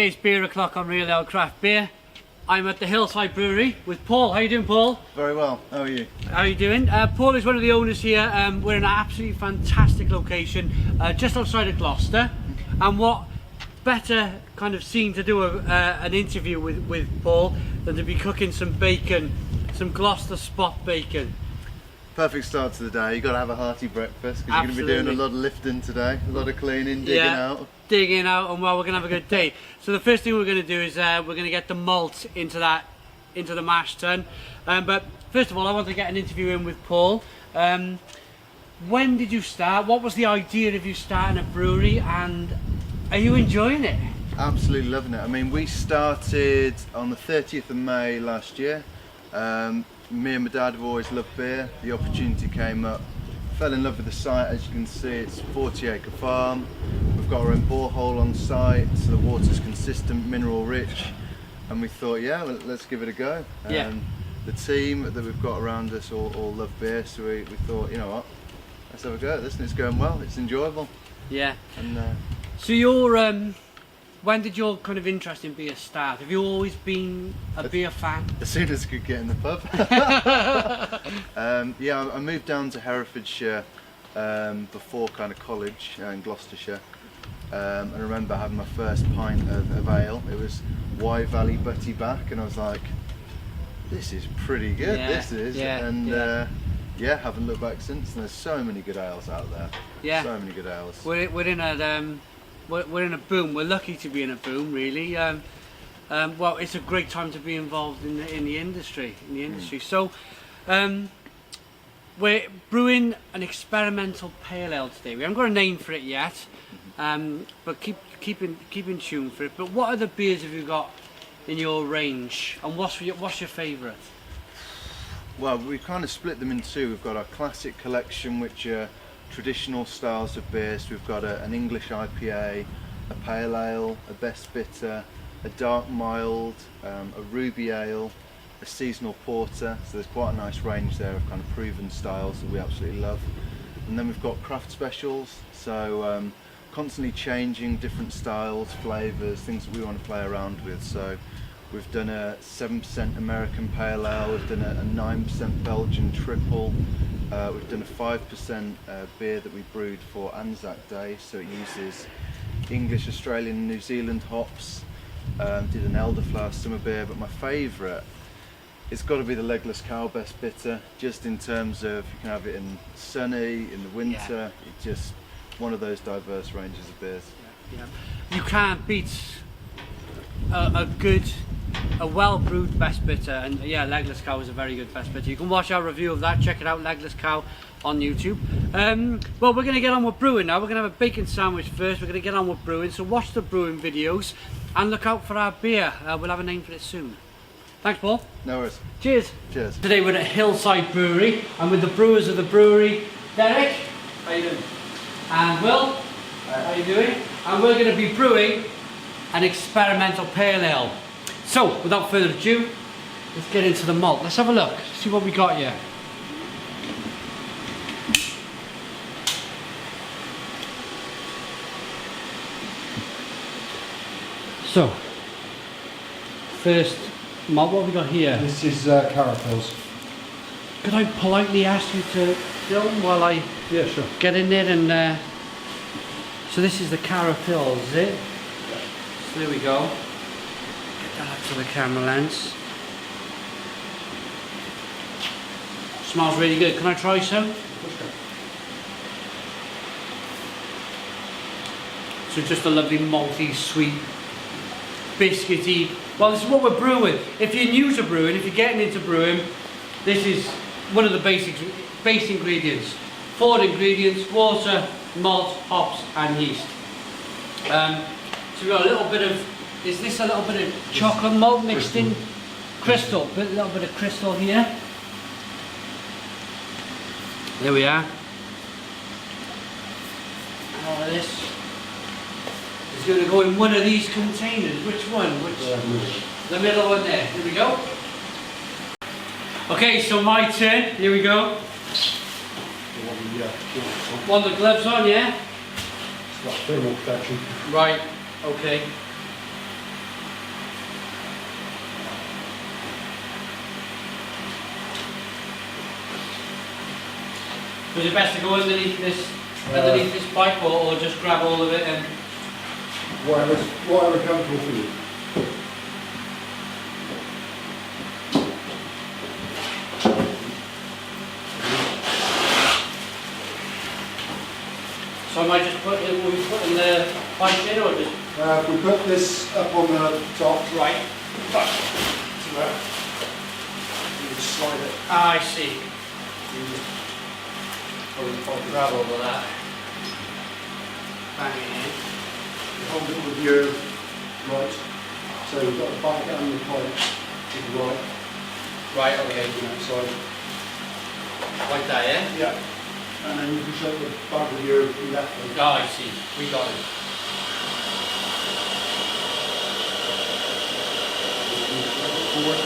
It's beer o'clock on Real Ale Craft Beer. I'm at the Hillside Brewery with Paul. How you doing, Paul? Very well. How are you? How are you doing? Paul is one of the owners here. We're in an absolutely fantastic location, just outside of Gloucester. And what better kind of scene to do an interview with Paul than to be cooking some bacon, some Gloucester spot bacon. Perfect start to the day. You've got to have a hearty breakfast because you're going to be doing a lot of lifting today, a lot of cleaning, digging out. Digging out, and well, we're going to have a good day. So the first thing we're going to do is we're going to get the malt into the mash tun. But first of all, I want to get an interview in with Paul. When did you start? What was the idea of you starting a brewery, and are you enjoying it? Absolutely loving it. I mean, we started on the 30th of May last year. Me and my dad have always loved beer. The opportunity came up. Fell in love with the site. As you can see, it's a 40-acre farm. We've got our own borehole on site, so the water's consistent, mineral rich. And we thought, yeah, well, let's give it a go. The team that we've got around us all love beer, so we thought, you know what, let's have a go at this, and it's going well. It's enjoyable. Yeah. And so you're when did your kind of interest in beer start? Have you always been a beer fan? As soon as I could get in the pub. Yeah, I moved down to Herefordshire before kind of college in Gloucestershire. And I remember having my first pint of ale. It was Wye Valley Butty Back, and I was like, this is pretty good, this is. Yeah, haven't looked back since, and there's so many good ales out there. Yeah. So many good ales. We're in a boom. We're lucky to be in a boom, really. Well, it's a great time to be involved in the industry. So, we're brewing an experimental pale ale today. We haven't got a name for it yet, but keep in tune for it. But what other beers have you got in your range, and what's your favourite? Well, we've kind of split them in two. We've got our classic collection, which are traditional styles of beer. So we've got an English IPA, a pale ale, a best bitter, a dark mild, a ruby ale, a seasonal porter. So there's quite a nice range there of kind of proven styles that we absolutely love. And then we've got craft specials, so constantly changing different styles, flavours, things that we want to play around with. So we've done a 7% American pale ale, we've done a 9% Belgian triple. We've done a 5% beer that we brewed for Anzac Day, so it uses English, Australian and New Zealand hops. Did an elderflower summer beer, but my favourite, it's got to be the Legless Cow Best Bitter, just in terms of you can have it in sunny, in the winter. It's just one of those diverse ranges of beers. You can't beat a well-brewed best bitter, and yeah, Legless Cow is a very good best bitter. You can watch our review of that, check it out, Legless Cow on YouTube. Well, we're going to get on with brewing now. We're going to have a bacon sandwich first. We're going to get on with brewing, so watch the brewing videos and look out for our beer. We'll have a name for it soon. Thanks, Paul. No worries. Cheers. Cheers. Today we're at Hillside Brewery. I'm with the brewers of the brewery, Derek. How you doing? And Will. How you doing? And we're going to be brewing an experimental pale ale. So, without further ado, let's get into the malt. Let's have a look, see what we got here. So, first malt, what have we got here? This is Carapils. Could I politely ask you to film while I get in there and... So this is the Carapils, is it? So there we go. Get that up to the camera lens. Smells really good. Can I try some? So just a lovely malty, sweet, biscuity. Well, this is what we're brewing. If you're new to brewing, if you're getting into brewing, this is one of the base ingredients. 4 ingredients: water, malt, hops and yeast. So we've got a little bit of, is this a little bit of chocolate malt mixed in? Crystal, a little bit of crystal here. There we are. All of this is going to go in one of these containers. Which one? The middle one there. Here we go. Okay, so my turn. Here we go. Want the gloves on, yeah? It's got thermal protection. Right, okay. So is it best to go underneath this pipe, or just grab all of it and... Whatever's comfortable for you. So am I just putting the pipe in, or just... We put this up on the top. Right. To there. You just slide it. Ah, I see. You just hold the pipe. Grab all of that. Bang it in. You hold it with your right. So you've got the back and the pipe to the right. Right, okay. On that side. Like that, yeah? Yeah. And then you can shut the back with your left hand. Oh, I see. We got it. Forward.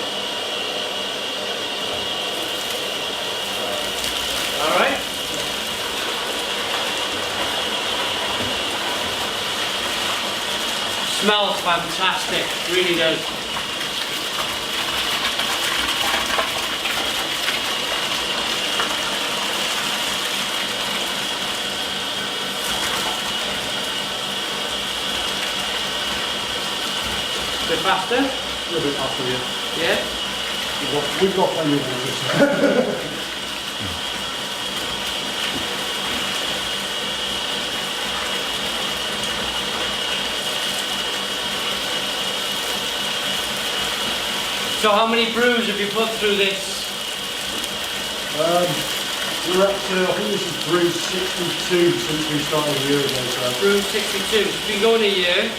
All right. Smells fantastic. Really does. Bit faster? A little bit after you. Yeah? We've got plenty of water. So how many brews have you put through this? We're up to, I think this is brew 62 since we started a year ago. So. Brew 62. It's been going a year.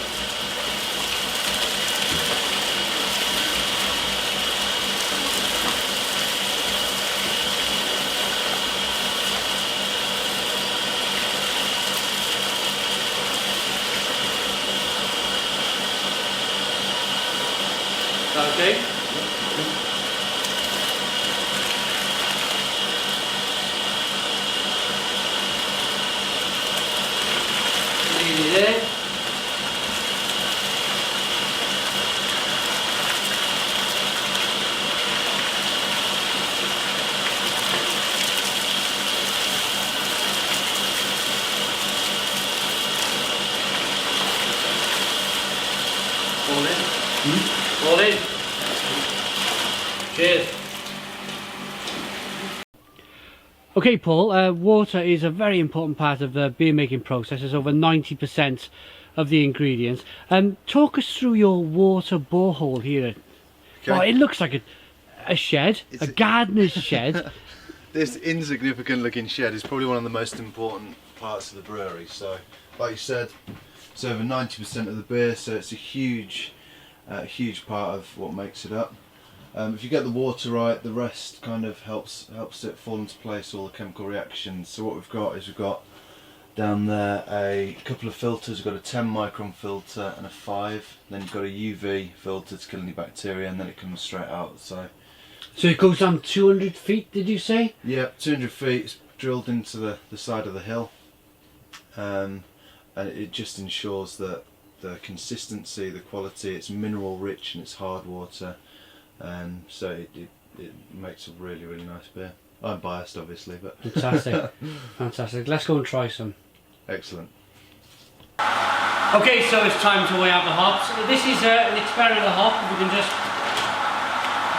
Okay. Leave it there. All in. All in. Cheers. Okay, Paul, water is a very important part of the beer making process. It's over 90% of the ingredients. Talk us through your water borehole here. Okay. Oh, it looks like a shed, a gardener's shed. This insignificant looking shed is probably one of the most important parts of the brewery. So, like you said, it's over 90% of the beer, so it's a huge part of what makes it up. If you get the water right, the rest kind of helps it fall into place, all the chemical reactions. So what we've got down there a couple of filters. We've got a 10 micron filter and a 5. Then you've got a UV filter to kill any bacteria, and then it comes straight out. So it goes down 200 feet, did you say? Yeah, 200 feet. It's drilled into the side of the hill, and it just ensures that the consistency, the quality, it's mineral rich and it's hard water. So it makes a really nice beer. I'm biased obviously, but Fantastic. Fantastic. Let's go and try some. Excellent. Okay, so it's time to weigh out the hops. This is an experimental hop. If we can just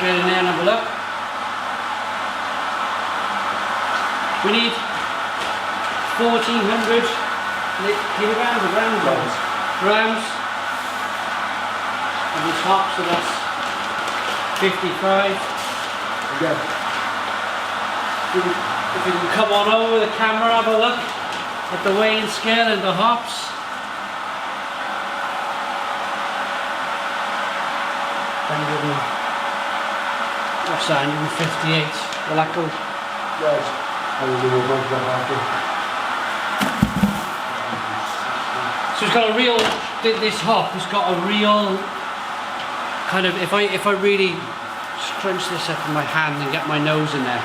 get in there and have a look. We need 1,400 kilograms or grams of this hop, so that's 55. Again. If you can come on over the camera, have a look at the weighing scale and the hops. What's that, 158? Will that go? Yes. I will do a bunch of after. So it's got a real, this hop has got a real kind of, if I really scrunch this up in my hand and get my nose in there,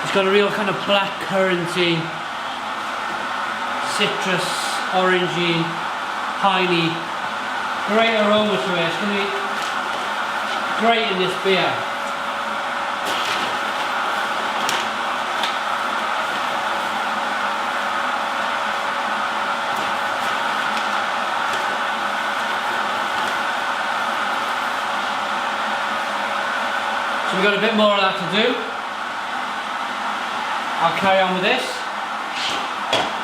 it's got a real kind of black curranty, citrus, orangey, piney, great aroma to it. It's going to be great in this beer. So we've got a bit more of that to do. I'll carry on with this.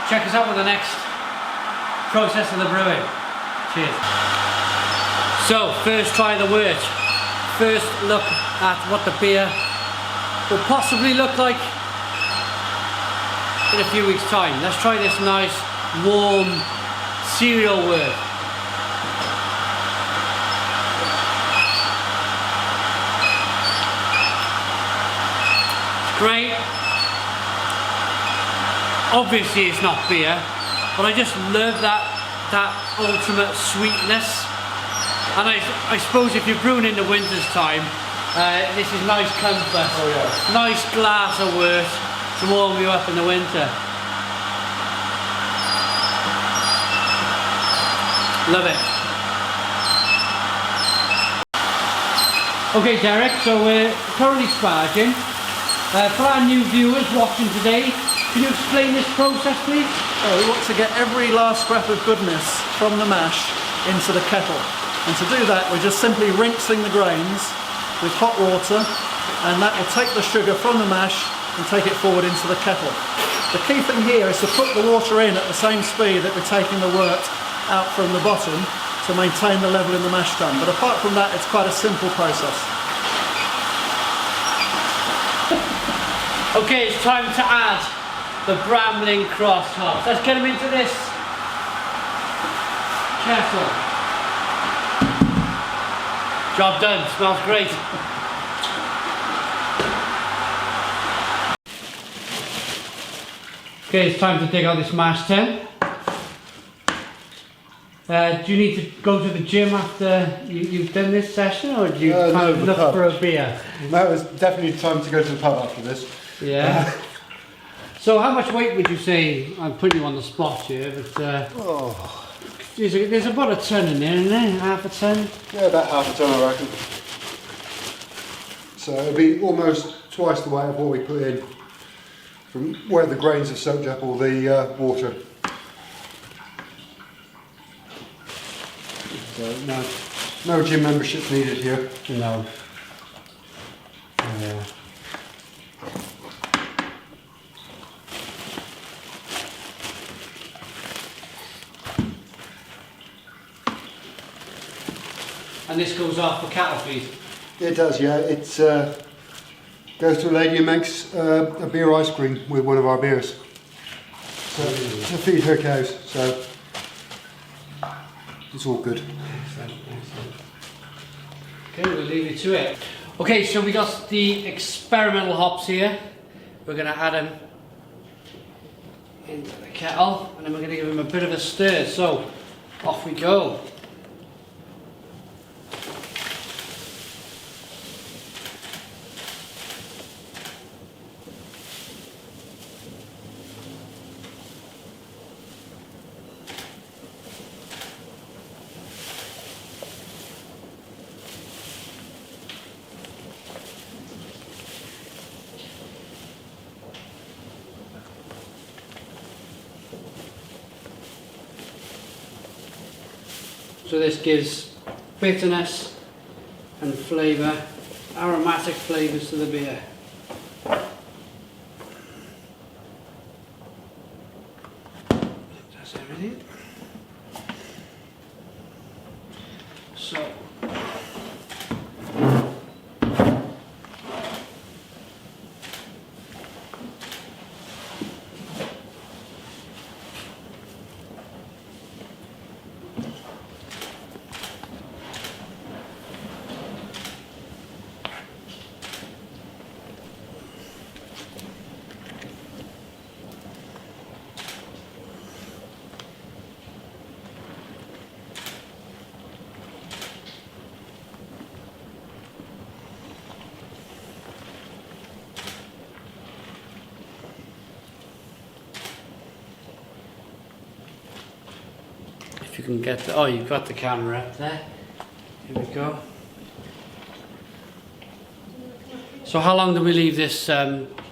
Check us out with the next process of the brewing. Cheers. So, first try of the wort. First look at what the beer will possibly look like in a few weeks' time. Let's try this nice, warm, cereal wort. It's great. Obviously it's not beer, but I just love that ultimate sweetness. And I suppose if you're brewing in the winter's time, this is nice comfort. Oh yeah. Nice glass of wort to warm you up in the winter. Love it. Okay Derek, so we're currently sparging. For our new viewers watching today, can you explain this process, please? We want to get every last scrap of goodness from the mash into the kettle. And to do that, we're just simply rinsing the grains with hot water, and that will take the sugar from the mash and take it forward into the kettle. The key thing here is to put the water in at the same speed that we're taking the wort out from the bottom to maintain the level in the mash tun. But apart from that, it's quite a simple process. Okay, it's time to add the Bramling Cross hops. Let's get them into this kettle. Job done, smells great. Okay, it's time to dig out this mash tin. Do you need to go to the gym after you've done this session, or do you kind of look for a beer? No, it's definitely time to go to the pub after this. Yeah. So how much weight would you say? I'm putting you on the spot here, but there's about a ton in there, isn't there? Half a ton? Yeah, about half a ton I reckon. So it'll be almost twice the weight of what we put in from where the grains have soaked up all the water. So no gym membership needed here. No. Yeah. And this goes off for cattle feed? It does, yeah. It goes to a lady who makes a beer ice cream with one of our beers. So, to feed her cows, so it's all good. Excellent, excellent. Okay, we'll leave you to it. Okay, so we got the experimental hops here. We're going to add them into the kettle, and then we're going to give them a bit of a stir. So, off we go. So this gives bitterness and flavour, aromatic flavours to the beer. That's everything. So you can get the, oh, you've got the camera up there. Here we go. So how long do we leave this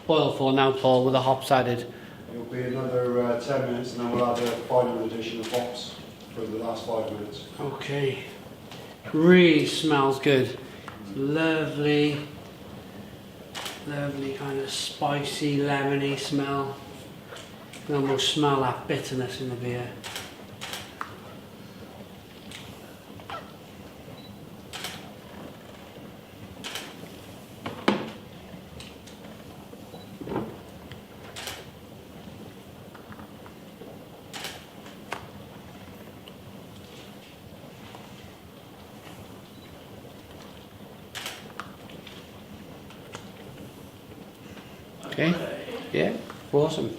boil for now, Paul, with the hops added? It'll be another 10 minutes and then we'll add a final addition of hops for the last 5 minutes. Okay. Really smells good. Lovely. Lovely kind of spicy, lemony smell. You can almost smell that bitterness in the beer. Okay, yeah, awesome.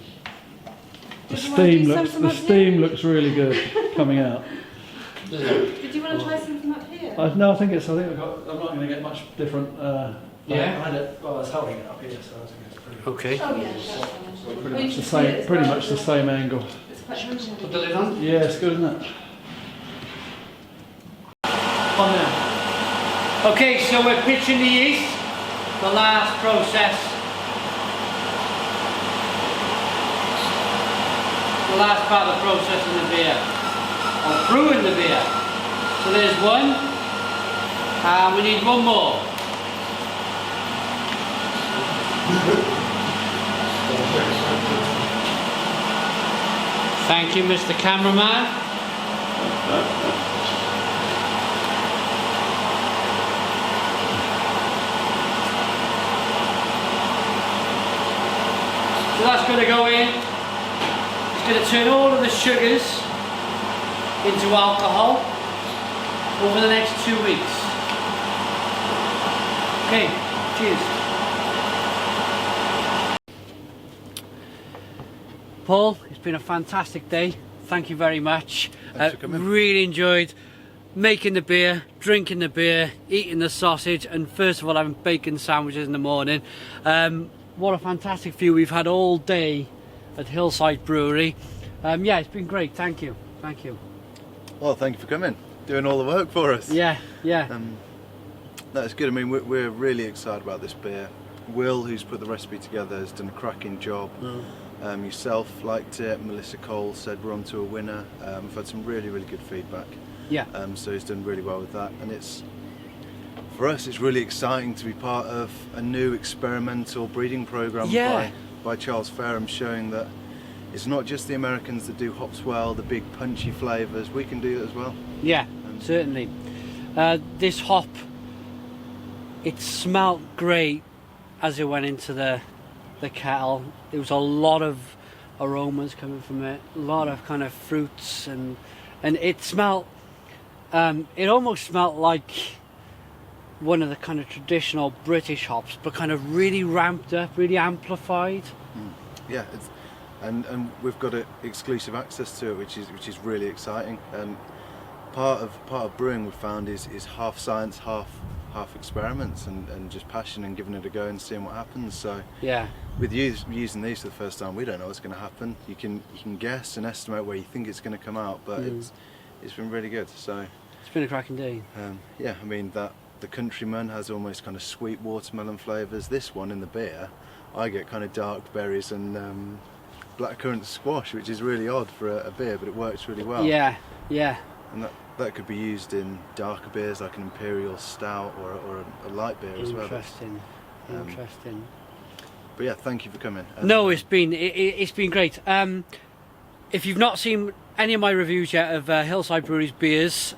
The steam looks really good coming out. Did you want to try some from up here? No, I think I'm not going to get much different. Yeah? I was holding it up here, so I think it's pretty. Okay. Oh yeah, that's fine. Pretty much the same. Pretty much the same angle. It's quite handy. Put the lid on. Yeah, it's good, isn't it? On there. Okay, so we're pitching the yeast. The last process. The last part of the process in the beer. Or brewing the beer. So there's one. And we need one more. Thank you, Mr. Cameraman. So that's going to go in. It's going to turn all of the sugars into alcohol over the next 2 weeks. Okay, cheers. Paul, it's been a fantastic day. Thank you very much. Thanks for coming. Really enjoyed making the beer, drinking the beer, eating the sausage, and first of all having bacon sandwiches in the morning. What a fantastic view we've had all day at Hillside Brewery. Yeah, it's been great. Thank you. Thank you. Well, thank you for coming, doing all the work for us. Yeah, yeah. No, it's good. I mean, we're really excited about this beer. Will, who's put the recipe together, has done a cracking job. Yourself liked it. Melissa Cole said we're on to a winner. We've had some really, really good feedback. Yeah. So he's done really well with that, and it's, for us, it's really exciting to be part of a new experimental breeding program Yeah. by Charles Fairham, showing that it's not just the Americans that do hops well, the big punchy flavours. We can do that as well. Yeah, certainly. This hop, it smelt great as it went into the kettle. There was a lot of aromas coming from it, a lot of kind of fruits, and it smelt. It almost smelt like one of the kind of traditional British hops, but kind of really ramped up, really amplified. Yeah, and we've got exclusive access to it, which is really exciting. And part of brewing, we've found is half science, half experiments, and just passion and giving it a go and seeing what happens. So Yeah, with using these for the first time, we don't know what's going to happen. You can guess and estimate where you think it's going to come out, but it's been really good. So it's been a cracking day. yeah, I mean that the Countryman has almost kind of sweet watermelon flavours. This one in the beer, I get kind of dark berries and blackcurrant squash, which is really odd for a beer, but it works really well. Yeah, yeah. And that could be used in darker beers like an imperial stout or a light beer as well. Interesting. Interesting. But yeah, thank you for coming. No, it's been great. If you've not seen any of my reviews yet of Hillside Brewery's beers,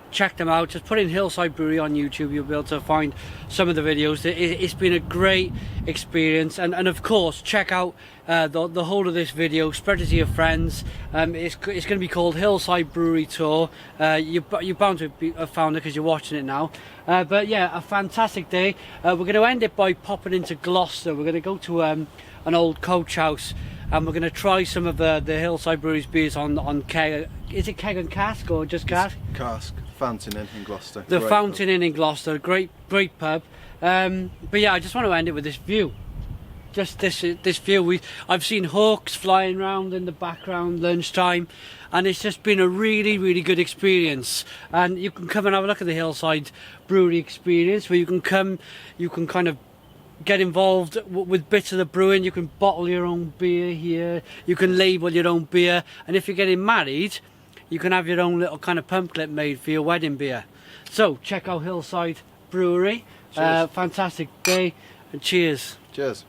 check them out. Just put in Hillside Brewery on YouTube, you'll be able to find some of the videos. It's been a great experience, and of course check out the whole of this video, spread it to your friends. It's going to be called Hillside Brewery Tour. You're bound to have found it because you're watching it now. But yeah, a fantastic day. We're going to end it by popping into Gloucester. We're going to go to an old coach house, and we're going to try some of the Hillside Brewery's beers on keg. Is it keg and cask or just cask? Cask, Fountain Inn in Gloucester. The Great Fountain pub. Inn in Gloucester, great pub. But yeah, I just want to end it with this view. Just this view. I've seen hawks flying around in the background lunchtime, and it's just been a really, really good experience. And you can come and have a look at the Hillside Brewery experience, where you can come, you can kind of get involved with bits of the brewing. You can bottle your own beer here, you can label your own beer, and if you're getting married, you can have your own little kind of pamphlet made for your wedding beer. So check out Hillside Brewery. Fantastic day. and cheers. Cheers.